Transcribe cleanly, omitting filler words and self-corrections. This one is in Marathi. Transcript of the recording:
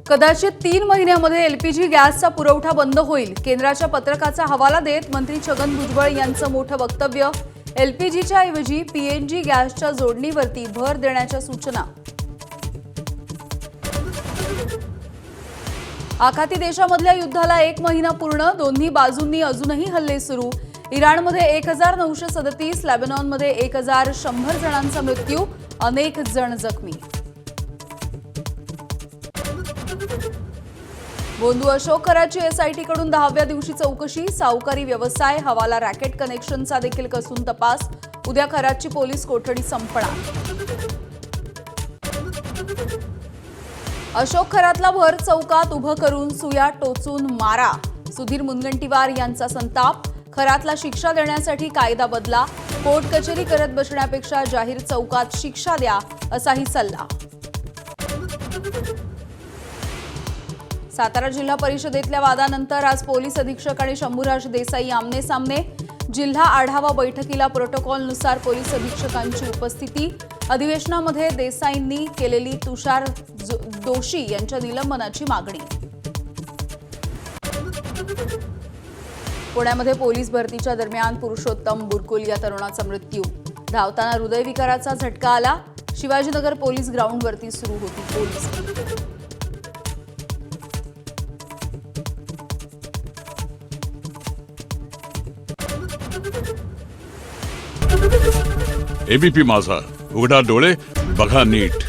कदाचित 3 महिन्यामध्ये एलपीजी गॅसचा पुरवठा बंद होईल। केंद्राच्या पत्रकाचा हवाला देत मंत्री छगन भुजबळ यांचं मोठं वक्तव्य। एलपीजीच्या ऐवजी पीएनजी गॅसच्या जोडणीवरती भर देण्याच्या सूचना। आखाती देशामधल्या युद्धाला 1 महिना पूर्ण। दोन्ही बाजूंनी अजूनही हल्ले सुरू। इराणमध्ये 1937, लेबनॉनमध्ये 1100 जणांचा मृत्यू, अनेक जण जखमी। बोंधू अशोक खराची एसआयटीकडून 10व्या दिवशी चौकशी। सावकारी व्यवसाय, हवाला रॅकेट कनेक्शनचा देखील कसून तपास। उद्या खराची पोलीस कोठडी संपणार। अशोक खरातला भर चौकात उभं करून सुया टोचून मारा। सुधीर मुनगंटीवार यांचा संताप। खरातला शिक्षा देण्यासाठी कायदा बदला। कोर्ट कचेरी करत बसण्यापेक्षा जाहीर चौकात शिक्षा द्या, असाही सल्ला। सातारा जिल्हा परिषदेतल्या वादानंतर आज पोलीस अधीक्षक आणि शंभूराज देसाई आमने सामने। जिल्हा आढावा बैठकीला प्रोटोकॉलनुसार पोलीस अधीक्षकांची उपस्थिती। अधिवेशनामध्ये देसाईंनी केलेली तुषार दोशी यांच्या निलंबनाची मागणी। पुण्यामध्ये पोलीस भरतीच्या दरम्यान पुरुषोत्तम बुरकुल या तरुणाचा मृत्यू। धावताना हृदयविकाराचा झटका आला। शिवाजीनगर पोलीस ग्राउंडवरती सुरू होती पोलीस भरती। एबीपी माझा, उघडा डोळे बघा नीट।